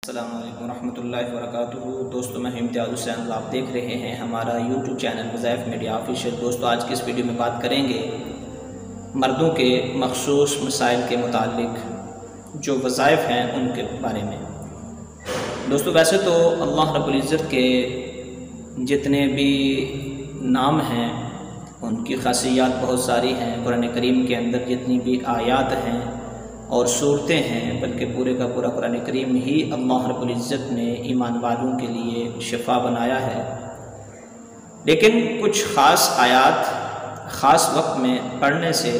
अस्सलामु अलैकुम रहमतुल्लाहि व बरकातुहू। दोस्तों, मैं इम्तियाज़ हुसैन, आप देख रहे हैं हमारा यूट्यूब चैनल वज़ाइफ मीडिया ऑफिशियल। दोस्तों, आज की इस वीडियो में बात करेंगे मर्दों के मखसूस मसाइल के मुतालिक जो वज़ाइफ हैं उनके बारे में। दोस्तों, वैसे तो अल्लाह रब्बुल इज़्ज़त के जितने भी नाम हैं उनकी खासियत बहुत सारी हैं। कुरान करीम के अंदर जितनी भी आयात हैं और सूरतें हैं, बल्कि पूरे का पूरा कुरान करीम ही अल्लाह रब्बुल इज़्ज़त ने ईमान वालों के लिए शिफा बनाया है। लेकिन कुछ ख़ास आयात ख़ास वक्त में पढ़ने से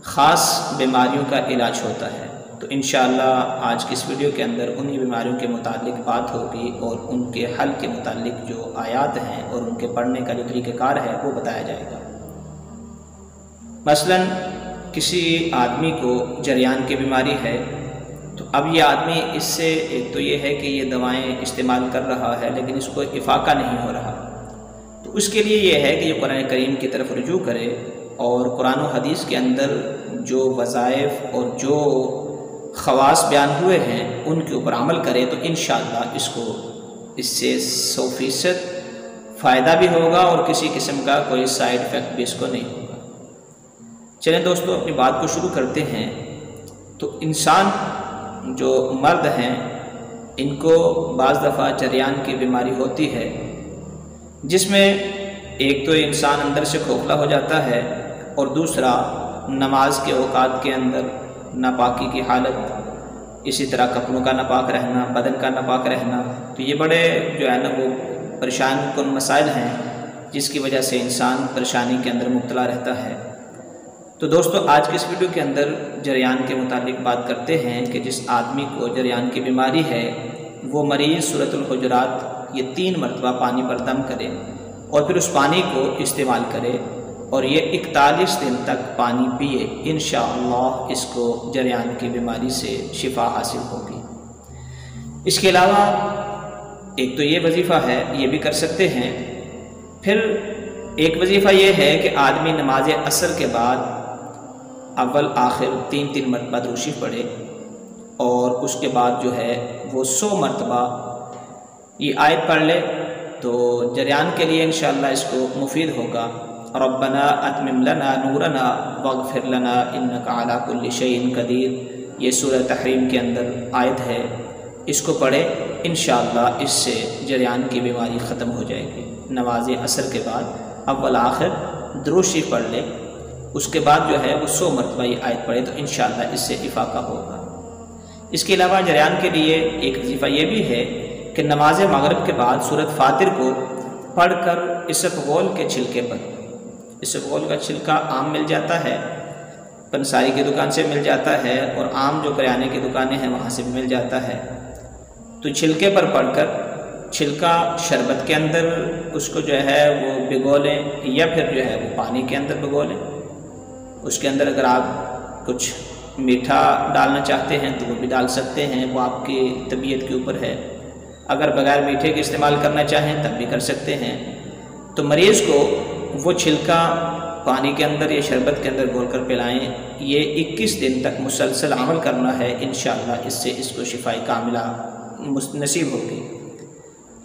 ख़ास बीमारियों का इलाज होता है। तो इंशाअल्लाह आज की इस वीडियो के अंदर उन्हीं बीमारियों के मुतालिक बात होगी और उनके हल के मुतालिक जो आयात हैं और उनके पढ़ने का जो तरीक़ाकार है वो बताया जाएगा। मसलन किसी आदमी को जरियान की बीमारी है, तो अब ये आदमी इससे एक तो ये है कि ये दवाएं इस्तेमाल कर रहा है लेकिन इसको इफाका नहीं हो रहा, तो उसके लिए ये है कि ये कुरान करीम की तरफ रुजू करे और कुरान और हदीस के अंदर जो वज़ाइफ और जो ख़वास बयान हुए हैं उनके ऊपर अमल करे, तो इंशाअल्लाह इसको इससे 100% फ़ायदा भी होगा और किसी किस्म का कोई साइड इफ़ेक्ट भी इसको नहीं होगा। चलें दोस्तों, अपनी बात को शुरू करते हैं। तो इंसान जो मर्द हैं इनको बाज़ दफ़ा जरियान की बीमारी होती है, जिसमें एक तो इंसान अंदर से खोखला हो जाता है और दूसरा नमाज के औकात के अंदर नापाकी की हालत, इसी तरह कपड़ों का नापाक रहना, बदन का नापाक रहना। तो ये बड़े जो है ना वो परेशान कुन मसाइल हैं जिसकी वजह से इंसान परेशानी के अंदर मुब्तला रहता है। तो दोस्तों, आज की इस वीडियो के अंदर जरियान के मुतालिक बात करते हैं कि जिस आदमी को जरियान की बीमारी है वो मरीज़ सूरतुल हुजुरात ये 3 मरतबा पानी पर दम करे और फिर उस पानी को इस्तेमाल करे और ये 41 दिन तक पानी पिए। इंशाअल्लाह इसको जरियान की बीमारी से शिफा हासिल होगी। इसके अलावा एक तो ये वजीफ़ा है, ये भी कर सकते हैं। फिर एक वजीफ़ा ये है कि आदमी नमाज असर के बाद अव्वल आखिर 3-3 मरतबा दुरूद शरीफ पढ़े और उसके बाद जो है वो 100 मरतबा ये आयत पढ़ ले, तो जरियान के लिए इंशाअल्लाह इसको मुफीद होगा। रब्बना अतमिम लना नूरना वग़फिर लना इन्नका अला कुल्लि शैइन क़दीर, ये सूरह तहरीम के अंदर आयत है। इसको पढ़े, इंशाअल्लाह इससे जरियान की बीमारी ख़त्म हो जाएगी। नमाज असर के बाद अव्वल आखिर दुरूद शरीफ पढ़ ले, उसके बाद जो है वो 100 मरतबा ये आयत पढ़े, तो इंशाअल्लाह इससे इफाका होगा। इसके अलावा जरियान के लिए एक वजीफ़ा ये भी है कि नमाज मगरिब के बाद सूरत फातिर को पढ़कर इसबगोल के छिलके पर, इसबगोल का छिलका आम मिल जाता है, पंसारी की दुकान से मिल जाता है और आम जो करियाने की दुकानें हैं वहाँ से भी मिल जाता है। तो छिलके पर पढ़कर छिलका शरबत के अंदर उसको जो है वो भिगो लें या फिर जो है वो पानी के अंदर भिगो लें। उसके अंदर अगर आप कुछ मीठा डालना चाहते हैं तो वो भी डाल सकते हैं, वो आपकी तबीयत के ऊपर है। अगर बगैर मीठे के इस्तेमाल करना चाहें तब भी कर सकते हैं। तो मरीज़ को वो छिलका पानी के अंदर या शरबत के अंदर घोल कर पिलाएँ। ये 21 दिन तक मुसलसल अमल करना है, इंशाअल्लाह इससे इसको शिफाई कामिला नसीब होगी।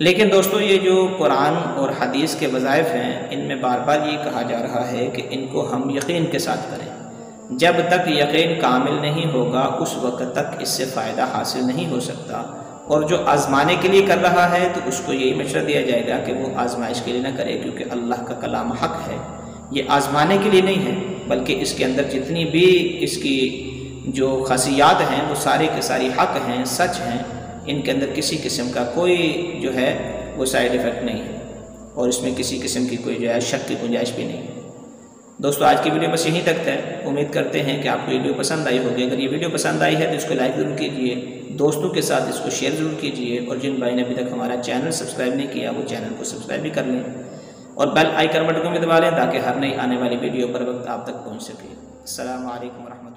लेकिन दोस्तों, ये जो कुरान और हदीस के वज़ाइफ हैं इनमें बार बार ये कहा जा रहा है कि इनको हम यकीन के साथ करें। जब तक यकीन कामिल नहीं होगा उस वक्त तक इससे फ़ायदा हासिल नहीं हो सकता। और जो आज़माने के लिए कर रहा है तो उसको यही मशवरा दिया जाएगा कि वो आज़माइश के लिए ना करे, क्योंकि अल्लाह का कलाम हक़ है। ये आज़माने के लिए नहीं है, बल्कि इसके अंदर जितनी भी इसकी जो खासियात हैं वो सारी के सारी हक़ हैं, सच हैं। इनके अंदर किसी किस्म का कोई जो है वो साइड इफ़ेक्ट नहीं है और इसमें किसी किस्म की कोई जो है शक की गुंजाइश भी नहीं है। दोस्तों, आज की वीडियो बस यहीं तक है। उम्मीद करते हैं कि आपको वीडियो पसंद आई होगी। अगर ये वीडियो पसंद आई है तो इसको लाइक ज़रूर कीजिए, दोस्तों के साथ इसको शेयर ज़रूर कीजिए और जिन भाई ने अभी तक हमारा चैनल सब्सक्राइब नहीं किया वो चैनल को सब्सक्राइब भी कर लें और बेल आइकन बटन को भी दबा लें ताकि हर नई आने वाली वीडियो पर वक्त आप तक पहुँच सके। अस्सलामु अलैकुम।